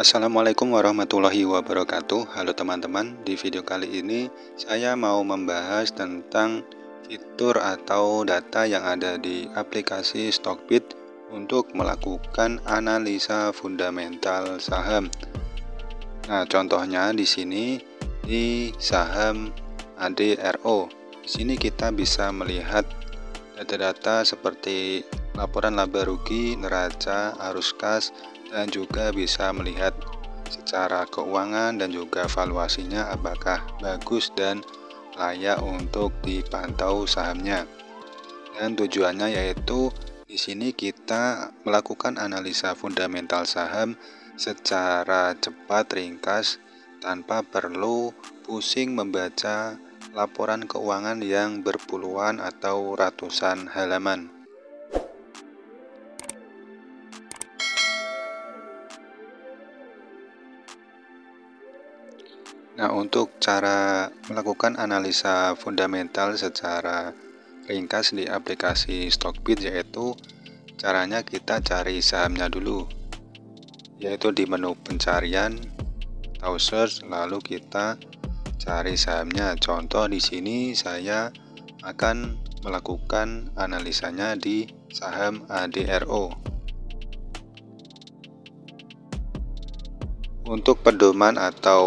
Assalamualaikum warahmatullahi wabarakatuh. Halo teman-teman, di video kali ini saya mau membahas tentang fitur atau data yang ada di aplikasi Stockbit untuk melakukan analisa fundamental saham. Nah, contohnya di sini di saham ADRO. Di sini kita bisa melihat data-data seperti laporan laba rugi, neraca, arus kas, dan juga bisa melihat secara keuangan dan juga valuasinya apakah bagus dan layak untuk dipantau sahamnya. Dan tujuannya yaitu di sini kita melakukan analisa fundamental saham secara cepat, ringkas, tanpa perlu pusing membaca laporan keuangan yang berpuluhan atau ratusan halaman. Nah, untuk cara melakukan analisa fundamental secara ringkas di aplikasi Stockbit yaitu caranya kita cari sahamnya dulu, yaitu di menu pencarian atau search, lalu kita cari sahamnya. Contoh di sini saya akan melakukan analisanya di saham ADRO. Untuk pedoman atau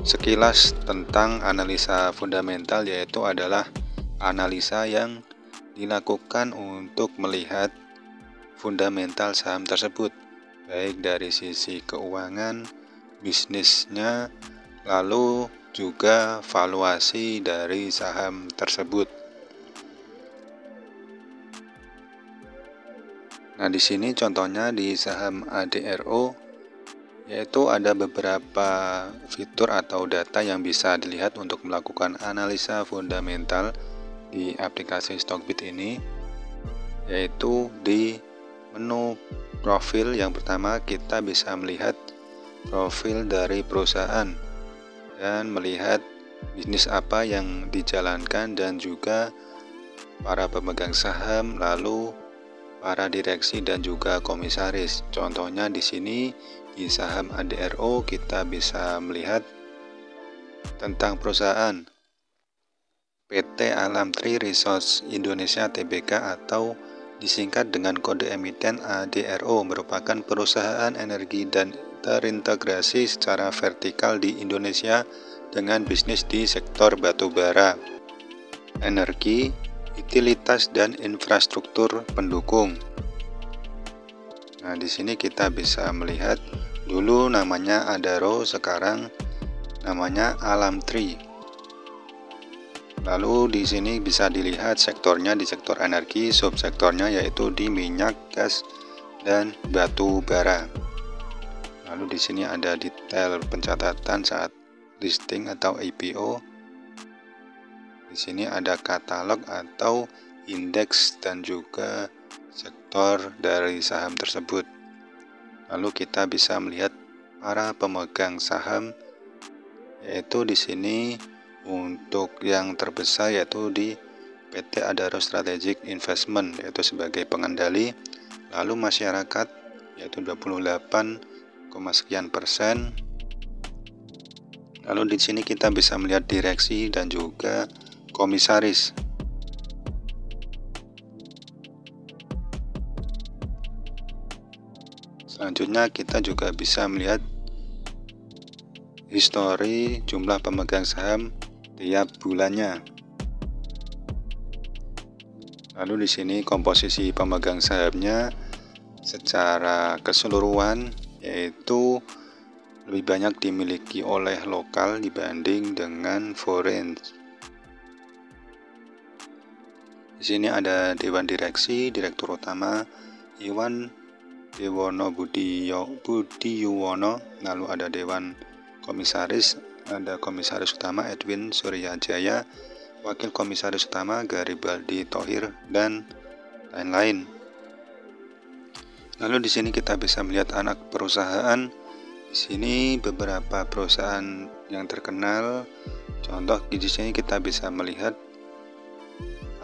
sekilas tentang analisa fundamental yaitu adalah analisa yang dilakukan untuk melihat fundamental saham tersebut, baik dari sisi keuangan, bisnisnya, lalu juga valuasi dari saham tersebut. Nah, di sini contohnya di saham ADRO yaitu ada beberapa fitur atau data yang bisa dilihat untuk melakukan analisa fundamental di aplikasi Stockbit ini, yaitu di menu profil. Yang pertama kita bisa melihat profil dari perusahaan dan melihat bisnis apa yang dijalankan dan juga para pemegang saham, lalu para direksi dan juga komisaris. Contohnya di sini di saham ADRO kita bisa melihat tentang perusahaan PT Alamtri Resources Indonesia Tbk atau disingkat dengan kode emiten ADRO, merupakan perusahaan energi dan terintegrasi secara vertikal di Indonesia dengan bisnis di sektor batubara, energi, utilitas, dan infrastruktur pendukung. Nah, di sini kita bisa melihat dulu namanya ADRO, sekarang namanya Alamtri. Lalu di sini bisa dilihat sektornya di sektor energi, subsektornya yaitu di minyak, gas, dan batu bara. Lalu di sini ada detail pencatatan saat listing atau IPO. Di sini ada katalog atau indeks dan juga sektor dari saham tersebut. Lalu kita bisa melihat para pemegang saham, yaitu di sini untuk yang terbesar yaitu di PT Adaro Strategic Investment yaitu sebagai pengendali, lalu masyarakat yaitu 28,sekian%. Lalu di sini kita bisa melihat direksi dan juga komisaris. Selanjutnya kita juga bisa melihat histori jumlah pemegang saham tiap bulannya. Lalu di sini komposisi pemegang sahamnya secara keseluruhan yaitu lebih banyak dimiliki oleh lokal dibanding dengan foreign. Di sini ada dewan direksi, direktur utama Iwan Dewono Budiyuwono, lalu ada dewan komisaris, ada komisaris utama Edwin Suryajaya, wakil komisaris utama Garibaldi Thohir, dan lain-lain. Lalu di sini kita bisa melihat anak perusahaan. Di sini beberapa perusahaan yang terkenal. Contoh di sini kita bisa melihat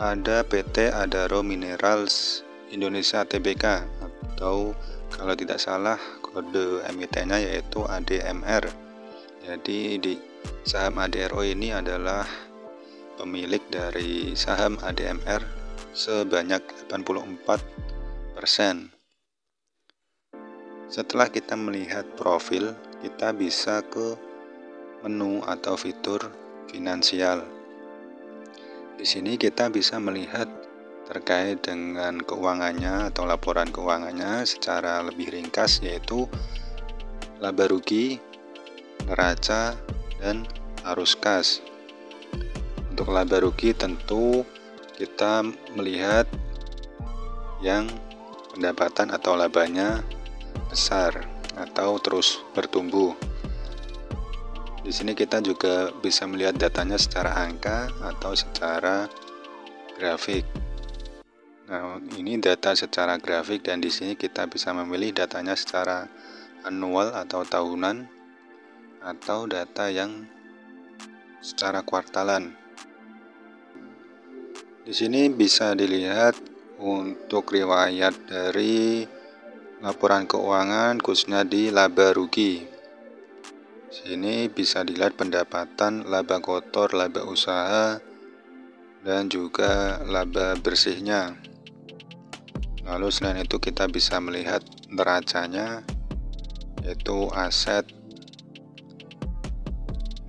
ada PT Adaro Minerals Indonesia Tbk, atau kalau tidak salah kode emitennya yaitu ADMR. Jadi di saham ADRO ini adalah pemilik dari saham ADMR sebanyak 84%. Setelah kita melihat profil, kita bisa ke menu atau fitur finansial. Di sini kita bisa melihat terkait dengan keuangannya atau laporan keuangannya secara lebih ringkas, yaitu laba rugi, neraca, dan arus kas. Untuk laba rugi tentu kita melihat yang pendapatan atau labanya besar atau terus bertumbuh. Di sini kita juga bisa melihat datanya secara angka atau secara grafik. Nah, ini data secara grafik dan di sini kita bisa memilih datanya secara annual atau tahunan atau data yang secara kuartalan. Di sini bisa dilihat untuk riwayat dari laporan keuangan khususnya di laba rugi. Sini bisa dilihat pendapatan, laba kotor, laba usaha, dan juga laba bersihnya. Lalu selain itu kita bisa melihat neracanya, yaitu aset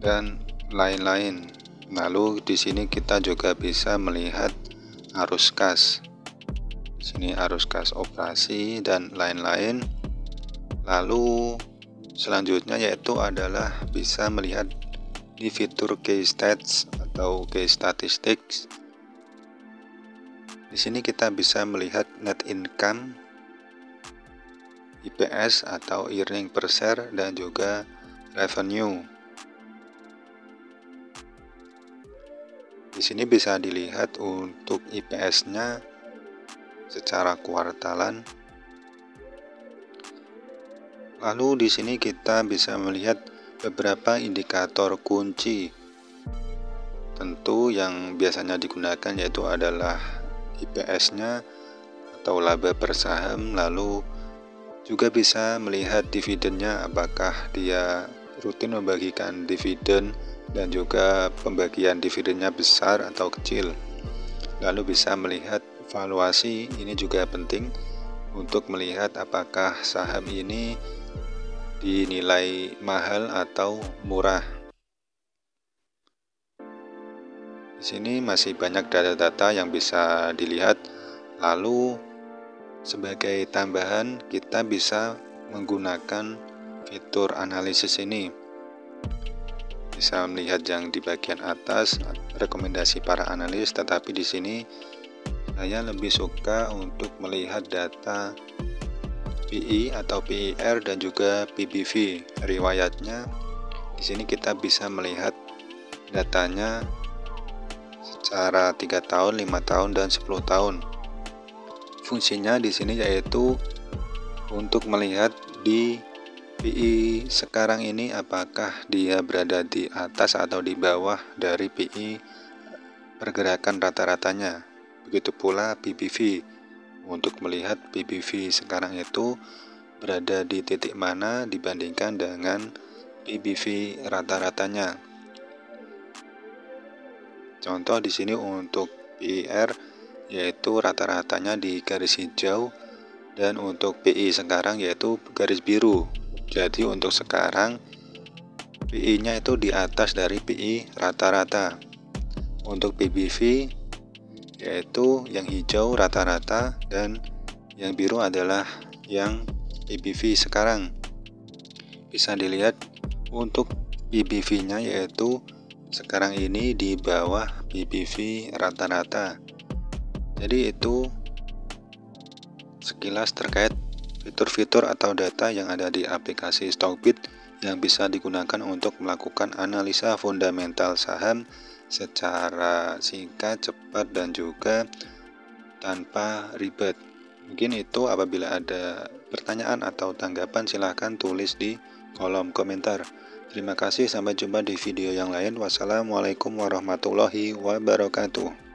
dan lain-lain. Lalu di sini kita juga bisa melihat arus kas. Di sini arus kas operasi dan lain-lain. Lalu selanjutnya yaitu adalah bisa melihat di fitur key stats atau key statistics. Di sini kita bisa melihat net income, EPS atau earning per share, dan juga revenue. Di sini bisa dilihat untuk EPS-nya secara kuartalan. Lalu di sini kita bisa melihat beberapa indikator kunci. Tentu yang biasanya digunakan yaitu adalah EPS-nya atau laba per saham, lalu juga bisa melihat dividennya, apakah dia rutin membagikan dividen dan juga pembagian dividennya besar atau kecil. Lalu bisa melihat valuasi, ini juga penting untuk melihat apakah saham ini dinilai mahal atau murah. Di sini masih banyak data-data yang bisa dilihat. Lalu sebagai tambahan kita bisa menggunakan fitur analisis ini. Bisa melihat yang di bagian atas rekomendasi para analis, tetapi di sini saya lebih suka untuk melihat data PE atau PER dan juga PBV. Riwayatnya di sini kita bisa melihat datanya secara 3 tahun, 5 tahun, dan 10 tahun. Fungsinya di sini yaitu untuk melihat di PE sekarang ini apakah dia berada di atas atau di bawah dari PE pergerakan rata-ratanya. Begitu pula PBV, untuk melihat PBV sekarang itu berada di titik mana dibandingkan dengan PBV rata-ratanya. Contoh di sini untuk PER yaitu rata-ratanya di garis hijau, dan untuk PI sekarang yaitu garis biru. Jadi untuk sekarang PI-nya itu di atas dari PI rata-rata. Untuk PBV yaitu yang hijau rata-rata dan yang biru adalah yang PBV sekarang. Bisa dilihat untuk PBV-nya yaitu sekarang ini di bawah PBV rata-rata. Jadi itu sekilas terkait fitur-fitur atau data yang ada di aplikasi Stockbit yang bisa digunakan untuk melakukan analisa fundamental saham secara singkat, cepat, dan juga tanpa ribet. Mungkin itu. Apabila ada pertanyaan atau tanggapan silahkan tulis di kolom komentar. Terima kasih, sampai jumpa di video yang lain. Wassalamualaikum warahmatullahi wabarakatuh.